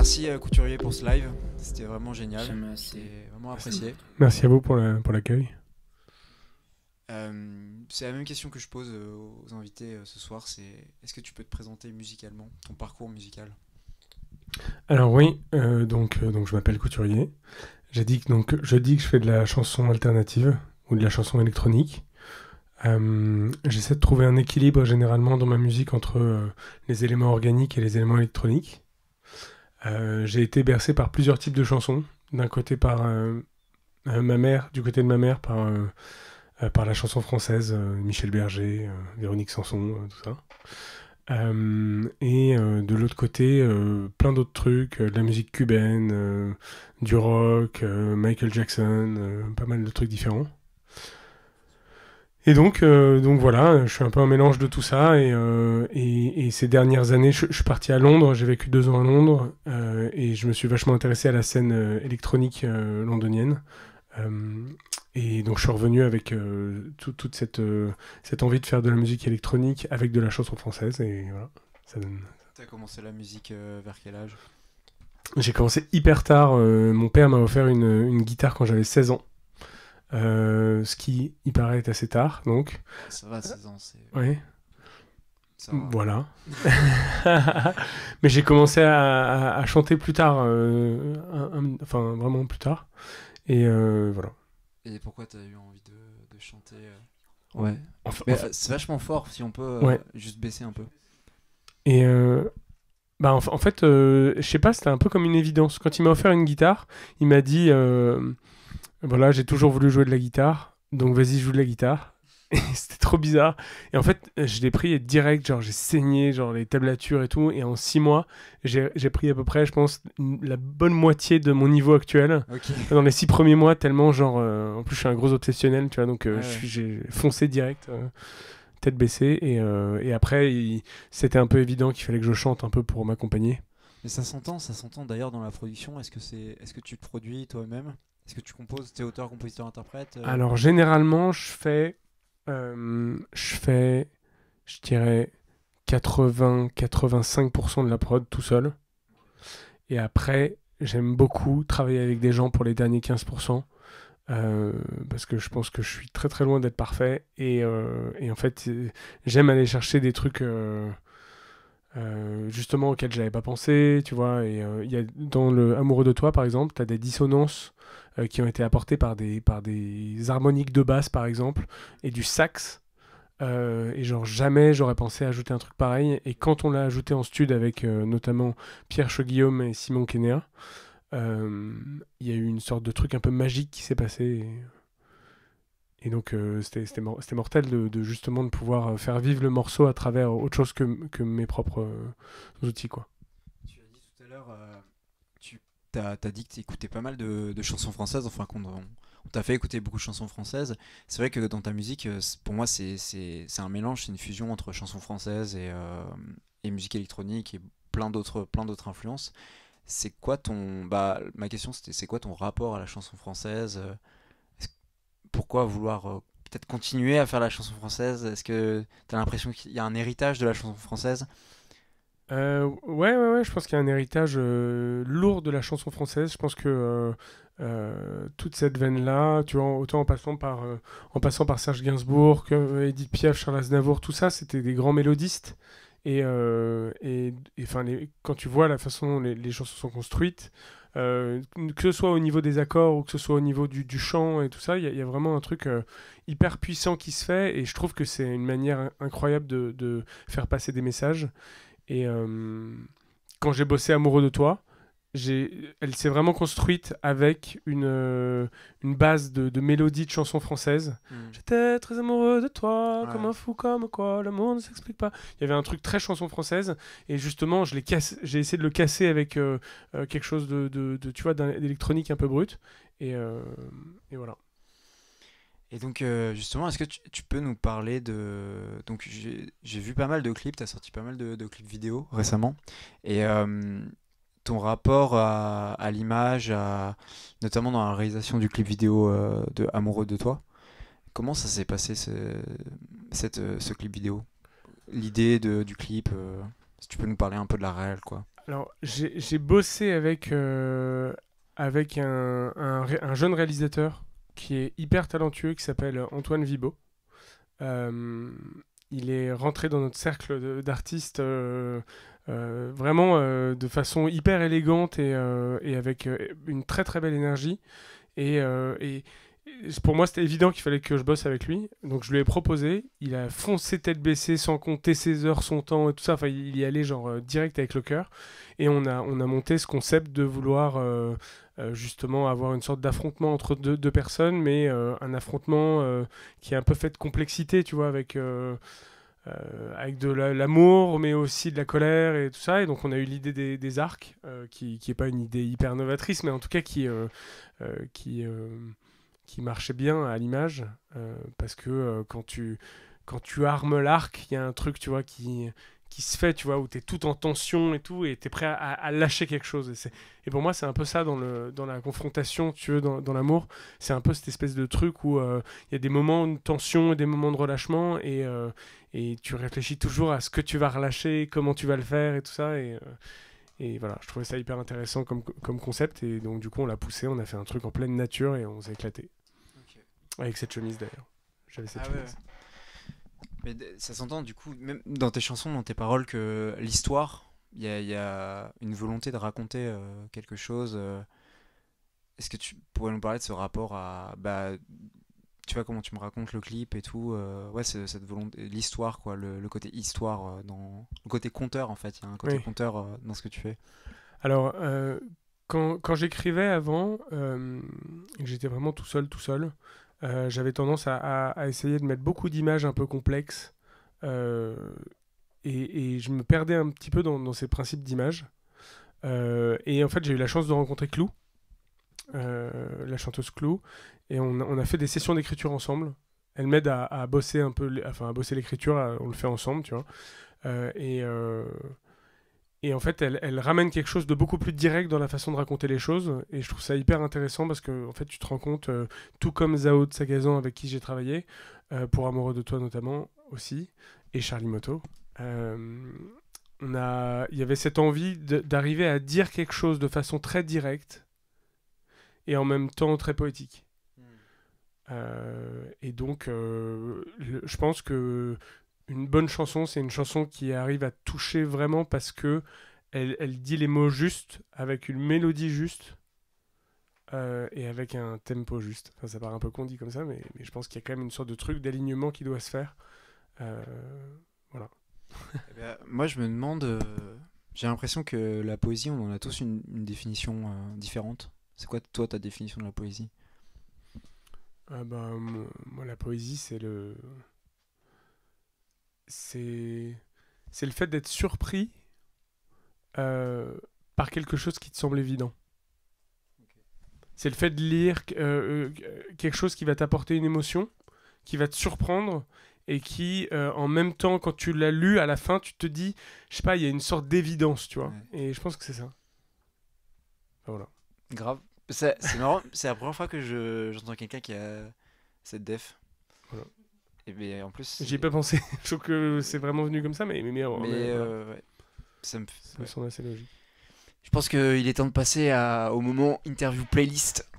merci Couturier pour ce live, c'était vraiment génial, Jamais c'était assez. vraiment apprécié. Merci à vous pour l'accueil. C'est la même question que je pose aux invités ce soir, c'est est-ce que tu peux te présenter musicalement, ton parcours musical? Alors oui, donc je m'appelle Couturier. Je dis que je fais de la chanson alternative ou de la chanson électronique. J'essaie de trouver un équilibre généralement dans ma musique entre les éléments organiques et les éléments électroniques. J'ai été bercé par plusieurs types de chansons. D'un côté par ma mère, du côté de ma mère par la chanson française, Michel Berger, Véronique Sanson, tout ça. De l'autre côté, plein d'autres trucs, de la musique cubaine, du rock, Michael Jackson, pas mal de trucs différents. Et donc voilà, je suis un peu un mélange de tout ça. Et ces dernières années, je suis parti à Londres, j'ai vécu 2 ans à Londres, et je me suis vachement intéressé à la scène électronique londonienne. Et donc je suis revenu avec toute cette envie de faire de la musique électronique avec de la chanson française. Et voilà, ça donne... T'as commencé la musique vers quel âge? J'ai commencé hyper tard. Mon père m'a offert une guitare quand j'avais 16 ans. Ce qui, il paraît, est assez tard, donc. Ça va, 16 ans, c'est... Ouais, Ça va. voilà. Mais j'ai commencé à chanter plus tard, enfin vraiment plus tard. Et voilà. Et pourquoi t'as eu envie de chanter Ouais. Enfin, Mais c'est vachement fort, si on peut Ouais. juste baisser un peu. Et en fait, je sais pas, c'était un peu comme une évidence. Quand il m'a offert une guitare, il m'a dit voilà, j'ai toujours voulu jouer de la guitare, donc vas-y, joue de la guitare. Et c'était trop bizarre. Et en fait, je l'ai pris et direct, genre j'ai saigné, genre les tablatures et tout. Et en 6 mois, j'ai pris à peu près, je pense, la bonne moitié de mon niveau actuel. Ok. Dans les 6 premiers mois, tellement genre. En plus, je suis un gros obsessionnel, tu vois, donc Ouais. j'ai foncé direct, tête baissée. Et après, c'était un peu évident qu'il fallait que je chante un peu pour m'accompagner. Mais ça s'entend d'ailleurs dans la production. Est-ce que tu te produis toi-même? Est-ce que tu composes? T'es auteur, compositeur, interprète? Alors, généralement, je dirais, 80-85% de la prod tout seul. Et après, j'aime beaucoup travailler avec des gens pour les derniers 15%. Parce que je pense que je suis très très loin d'être parfait. Et en fait, j'aime aller chercher des trucs justement auxquels j'avais pas pensé, tu vois. Et il y a, dans le Amoureux de toi, par exemple, tu as des dissonances qui ont été apportées par des harmoniques de basse, par exemple, et du sax. Et genre jamais j'aurais pensé ajouter un truc pareil. Et quand on l'a ajouté en stud avec notamment Pierre Cheguillaume et Simon Kénéa, il y a eu une sorte de truc un peu magique qui s'est passé. Et donc c'était mortel de justement de pouvoir faire vivre le morceau à travers autre chose que mes propres outils, quoi. Tu as dit tout à l'heure, t'as dit que tu écoutais pas mal de chansons françaises, enfin on t'a fait écouter beaucoup de chansons françaises. C'est vrai que dans ta musique, pour moi, c'est un mélange, c'est une fusion entre chansons françaises et musique électronique et plein d'autres influences. C'est quoi ma question c'était c'est quoi ton rapport à la chanson française? Est-ce- Pourquoi vouloir peut-être continuer à faire la chanson française? Est-ce que tu as l'impression qu'il y a un héritage de la chanson française? Ouais, je pense qu'il y a un héritage lourd de la chanson française. Je pense que toute cette veine-là, tu vois, autant en passant par Serge Gainsbourg, Edith Piaf, Charles Aznavour, tout ça, c'était des grands mélodistes. Enfin, quand tu vois la façon dont les chansons sont construites, que ce soit au niveau des accords ou que ce soit au niveau du chant et tout ça, il y a vraiment un truc hyper puissant qui se fait. Et je trouve que c'est une manière incroyable de faire passer des messages. Et quand j'ai bossé Amoureux de toi, elle s'est vraiment construite avec une base de mélodies de chansons françaises. J'étais très amoureux de toi, Ouais. comme un fou, comme quoi, l'amour ne s'explique pas. Il y avait un truc très chanson française, et justement, j'ai essayé de le casser avec quelque chose tu vois, d'électronique un peu brut. Et voilà. Et donc justement, est-ce que tu peux nous parler de... Donc j'ai vu pas mal de clips, tu as sorti pas mal de clips vidéo récemment. Et ton rapport à l'image, notamment dans la réalisation du clip vidéo de Amoureux de toi, comment ça s'est passé ce clip vidéo? L'idée du clip, si tu peux nous parler un peu de la réelle, quoi. Alors, j'ai bossé avec un jeune réalisateur qui est hyper talentueux, qui s'appelle Antoine Vibo. Euh, il est rentré dans notre cercle d'artistes vraiment de façon hyper élégante et avec une très très belle énergie. Et pour moi, c'était évident qu'il fallait que je bosse avec lui. Donc je lui ai proposé. Il a foncé tête baissée sans compter ses heures, son temps et tout ça. Enfin, il y allait genre direct avec le cœur. Et on a monté ce concept de vouloir justement avoir une sorte d'affrontement entre deux personnes, mais un affrontement qui est un peu fait de complexité, tu vois, avec de l'amour, mais aussi de la colère et tout ça. Et donc on a eu l'idée des arcs, qui est pas une idée hyper novatrice, mais en tout cas qui, qui marchait bien à l'image, parce que quand tu armes l'arc, il y a un truc, tu vois, qui se fait, tu vois, où tu es tout en tension et tout, et tu es prêt à lâcher quelque chose. Et pour moi, c'est un peu ça dans la confrontation, tu veux, dans l'amour. C'est un peu cette espèce de truc où il y a des moments de tension et des moments de relâchement, et tu réfléchis toujours à ce que tu vas relâcher, comment tu vas le faire et tout ça. Et voilà, je trouvais ça hyper intéressant comme concept. Et donc, du coup, on l'a poussé, on a fait un truc en pleine nature et on s'est éclaté. Ok. Avec cette chemise d'ailleurs. J'avais cette Ah ouais. chemise. Mais ça s'entend du coup, même dans tes chansons, dans tes paroles, que l'histoire, il y a une volonté de raconter quelque chose. Est-ce que tu pourrais nous parler de ce rapport à, bah, tu vois comment tu me racontes le clip et tout, ouais, cette volonté, l'histoire quoi, le côté histoire dans le côté conteur en fait, il y a un côté Oui. conteur dans ce que tu fais. Alors, quand j'écrivais avant, et que j'étais vraiment tout seul, j'avais tendance à essayer de mettre beaucoup d'images un peu complexes. euh, et je me perdais un petit peu dans ces principes d'images. Et en fait, j'ai eu la chance de rencontrer Clou, la chanteuse Clou, et on a fait des sessions d'écriture ensemble. Elle m'aide à bosser un peu, enfin à bosser l'écriture, on le fait ensemble, tu vois. Euh, et, euh, et en fait, elle ramène quelque chose de beaucoup plus direct dans la façon de raconter les choses. Et je trouve ça hyper intéressant parce que en fait, tu te rends compte, tout comme Zao de Sagazan avec qui j'ai travaillé, pour Amoureux de toi notamment aussi, et Charlie Moto, euh, il y avait cette envie d'arriver à dire quelque chose de façon très directe et en même temps très poétique. Et donc, je pense que une bonne chanson, c'est une chanson qui arrive à toucher vraiment parce que elle dit les mots justes, avec une mélodie juste, et avec un tempo juste. Enfin, ça paraît un peu con dit comme ça, mais je pense qu'il y a quand même une sorte de truc d'alignement qui doit se faire. Euh, voilà. Eh ben, moi je me demande, j'ai l'impression que la poésie, on en a tous une définition différente. C'est quoi toi ta définition de la poésie? Ah bah, moi, la poésie, c'est, c'est le fait d'être surpris euh, par quelque chose qui te semble évident. C'est le fait de lire quelque chose qui va t'apporter une émotion, qui va te surprendre et qui, en même temps, quand tu l'as lu, à la fin, tu te dis, je sais pas, il y a une sorte d'évidence, tu vois. Ouais. Et je pense que c'est ça. Enfin, voilà. Grave. C'est marrant, c'est la première fois que j'entends quelqu'un qui a cette def. Voilà. Et ben, en plus, J'y ai pas pensé. Je trouve que c'est vraiment venu comme ça, mais voilà. ouais, Ça me ouais. semble assez logique. Je pense qu'il est temps de passer au moment interview playlist.